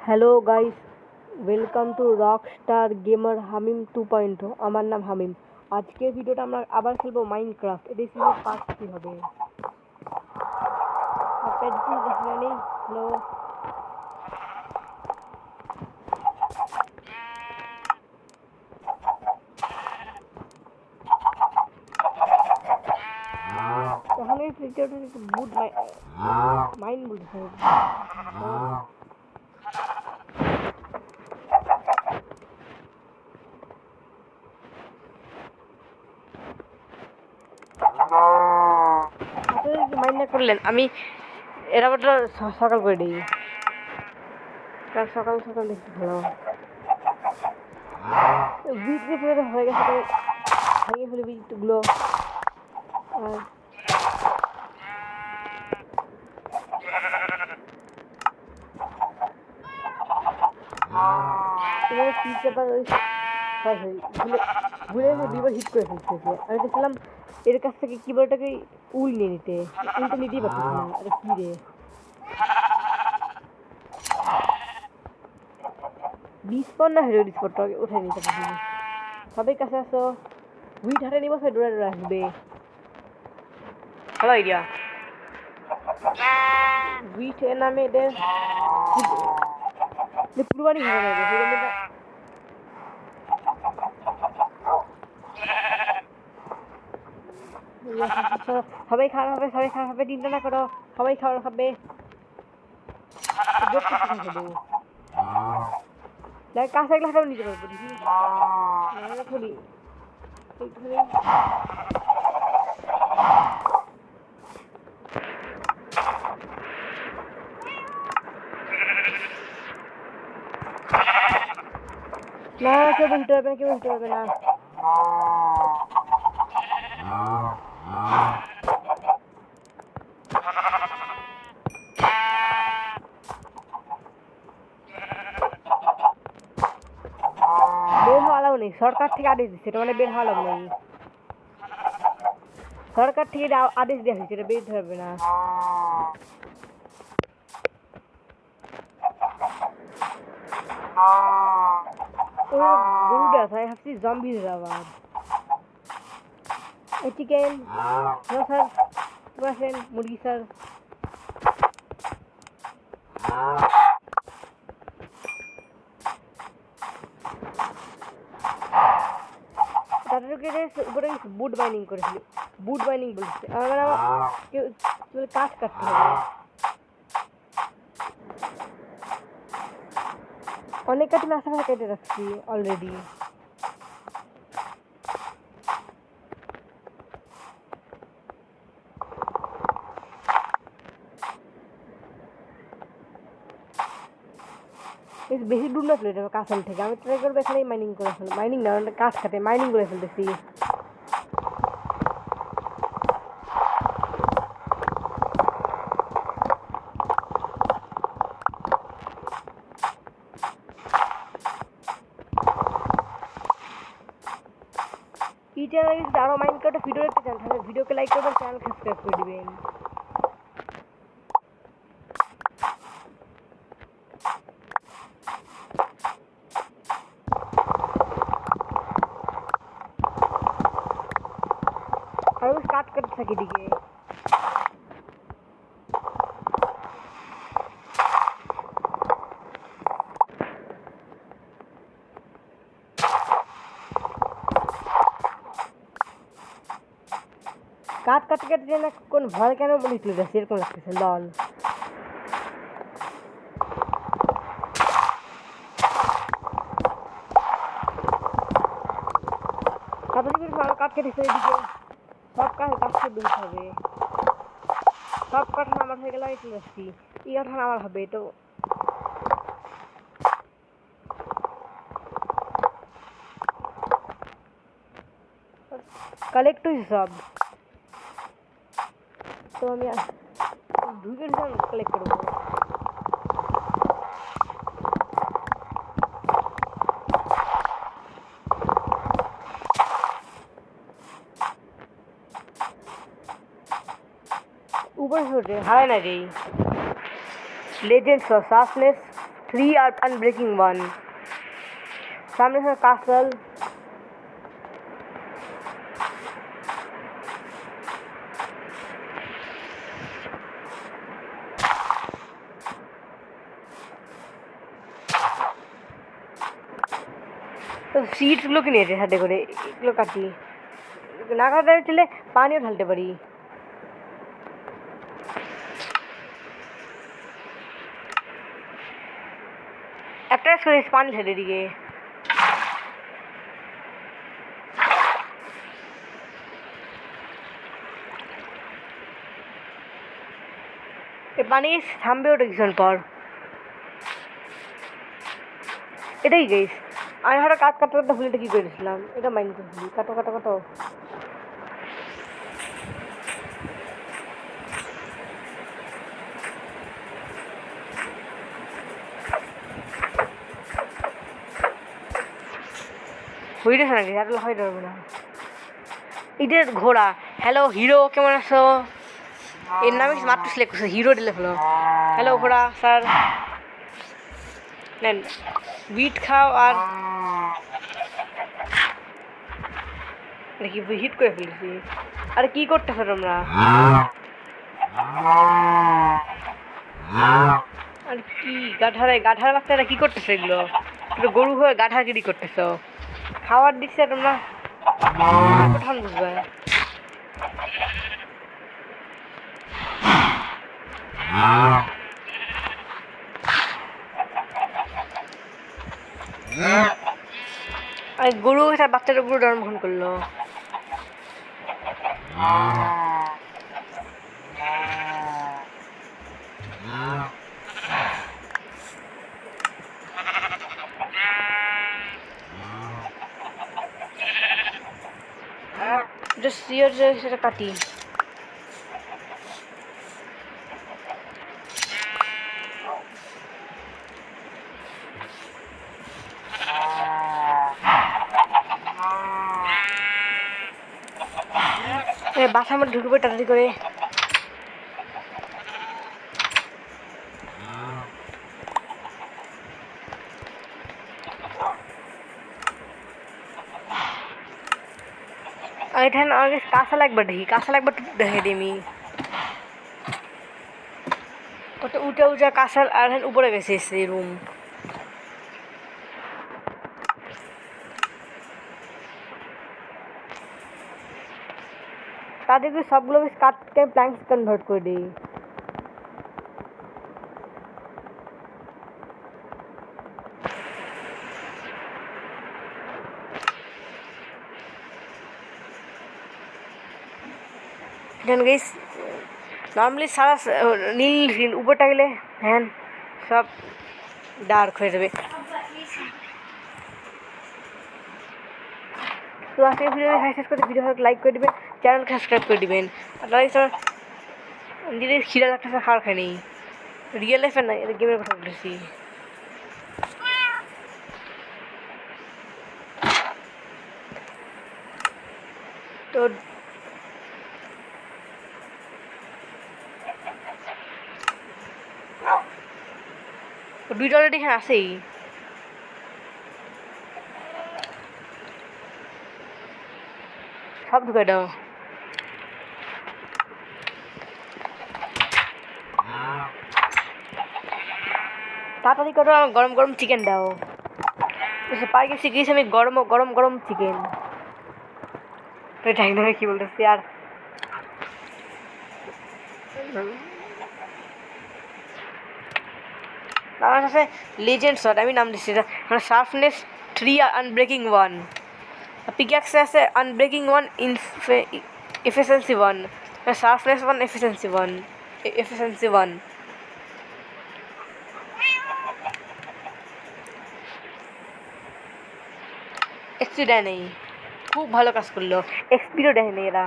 Hello guys, welcome to rockstar gamer Hamim 2.0। আমার নাম হামিম। আজকের ভিডিওটা আমরা আবার খেলবো মাইনক্রাফট। এটা সিজন পার্ট 3 হবে। আপনাদের কি দেখা নেই? হ্যালো, এখন এই ভিডিওটা একটু বুট মাইন বলতে আপনারা কি মাইন না করলেন? আমি এরা বড় সকাল করে দিই। কাল সকাল সকাল দেখতে ভালো ভিডিও ফেলে হয়ে গেছে, ভেঙে ফেলে ভিডিওগুলো। আর তোমার পিচ পেপার ওই সরি ভুলে ভুলে দুইবার হিট করে ফেলতেছে। আমি দেখছিলাম এর কাছ থেকে কিবোর্ডটাকে উল নিয়ে নিতে, উলটা নিতেই পারতেছি না। আরে কি রে, বিস্পন না হেরো স্পটটা উঠে নিতে পারছি না। সবাই কাছে আসো, উইট হাতে নিব, সে ডোরা ডোরা আসবে। ভালো আইডিয়া। উইট এর নামে এদের কুরবানি ভালো লাগে। সবাই খাওয়া হবে, সবাই খাওয়া হবে, চিন্তা না করো, সবাই খাওয়া খাবে। কাঁচা গ্লাসটাও নিতে পারবো দেখি থরি না, কেউ বলতে পারবে না, কেউ বলতে পারবে না। বের হওয়া আলাও নেই, সরকার থেকে আদেশ দিচ্ছে, এটা মানে বের হওয়া আলাও নেই। সরকার থেকে আদেশ দেওয়া হয়েছে, এটা বের ধরবে না। গরুটা তাই ভাবছি জম্বি আবার চিকেন। নো স্যার, আসেন মুরগি স্যার। উপরে বুট বাইনিং করেছিল, বুট বাইনিং বলছে। আমার কেউ কাঠ কাটতে হবে, অনেক কাঠ আমি আশা কেটে রাখছি অলরেডি। বেশি দূর না চলে যাবে কাছাল থেকে। আমি ট্রাই করবো এখানেই মাইনিং করে ফেল, মাইনিং না কাঠ কাটে মাইনিং করে ফেলতেছি। এই চ্যানেলে যদি আরও মাইন্ড কার্ডে ভিডিও দেখতে চান তাহলে ভিডিওকে লাইক করবেন, চ্যানেল সাবস্ক্রাইব করে দিবেন। আর কাট কাটতে থাকি দিকে। কাট কাটতে কাটতে না কোন ভয় কেন বলে চলে যাচ্ছে, এরকম লাগতেছে। লল কাঠ কেটেছে এদিকে, সব কাঠ কাটতে দিতে হবে। সব কাঠান আমার হয়ে গেলে আমি চলে আসছি। এই কাঠান আমার হবে তো। কালেক্ট সব তো আমি ঢুকে কালেক্ট করবো। উপরে হারায় না রে লেজেন্ডস অফ সাসনেস 3 আর আনব্রেকিং 1 সামনে আছে কাসল তো সিটসগুলোকে নিয়েছে সাথে করে এগুলো কাটি না কাটতে চলে পানিও ঢালতে পারি একটা করে পানি ঢেলে দিকে এ পানি থামবে ওটা কিছুক্ষণ পর এটাই গেস আমি হঠাৎ কাজ কাটতে কাটতে ভুলিটা কী করেছিলাম এটা মাইন্ড করছি কাটো কাটো কাটো হইতেছে নাকি আর হইতে পারবে না এদের ঘোড়া হ্যালো হিরো কেমন আছো এর নামে মাত্র সিলেক্ট করছে হিরো দিলে হলো হ্যালো ঘোড়া স্যার নেন বিট খাও আর নাকি হিট করে ফেলেছি আরে কি করতেছো তোমরা আর কি গাধার বাচ্চারা কি করতেছো এগুলো গরু হয়ে গাধাগিরি করতেছো খাবার দিচ্ছে তোমরা কখন বুঝবে গরু বাচ্চাটা গরু জন্মগ্রহণ করলো সেটা কাটি বাসার মধ্যে ঢুকবে তাড়াতাড়ি করে এখানে আগে কাঁচা লাগবে দেখে দিমি ওটা উঠে কাঁচা আর উপরে গেছে রুম তাদেরকে সবগুলো কাটকে প্ল্যাঙ্কস কনভার্ট করে দিই গাইস নর্মালি সারা নীল গ্রিন উপরটা গেলে হ্যাঁ সব ডার্ক হয়ে যাবে তো আজকে ভিডিও শেষ করতে ভিডিও লাইক করে দিবেন চ্যানেলকে সাবস্ক্রাইব করে দিবেন আর লাইক নিজেদের খিদা লাগতেছে খাওয়ার খাই নেই রিয়েল লাইফে না এটা গেমের কথা বলেছি তো দুইটা অলরেডি এখানে আছেই সব ঢুকে দাও তাড়াতাড়ি করো গরম গরম চিকেন দাও পার্কে শিখিয়েছি আমি গরম গরম গরম চিকেন জানি না কি বলতেছি আর আমার কাছে লেজেন্ড শট আমি নাম দিচ্ছি মানে শার্পনেস 3 আনব্রেকিং 1 পিক্যাক্স আছে unbreaking 1 efficiency 1 sharpness 1 efficiency 1 XP দেয় নেই খুব ভালো কাজ করলো এক্সপিরও দেয় নেই এরা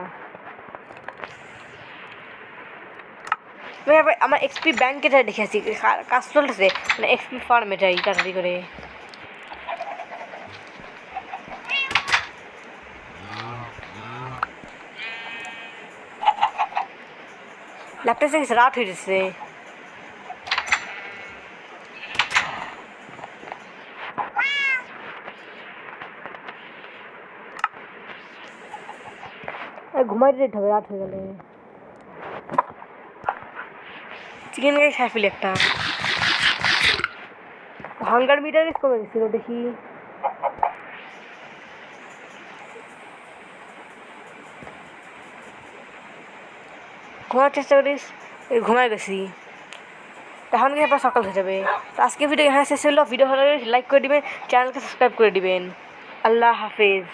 আমার এক্সপি ব্যাংকে যাই দেখেছি কাজ চলতেছে মানে এক্সপি ফার্মে যাই তাড়াতাড়ি করে লাগতেছে রাত হয়ে যাচ্ছে ঘুমাইতে যেতে হবে, রাত হয়ে গেলে। চিকেন কারি খাই ফেলি একটা। হাঙ্গার মিটার কমে গেছিল দেখি। ঘুমার চেষ্টা করিস, ঘুমাই গেছি। এখন কি আবার সকাল হয়ে যাবে। তো আজকে ভিডিও এখানে শেষ হলো। ভিডিও ভালো লাগলে লাইক করে দিবেন, চ্যানেলকে সাবস্ক্রাইব করে দিবেন। আল্লাহ হাফেজ।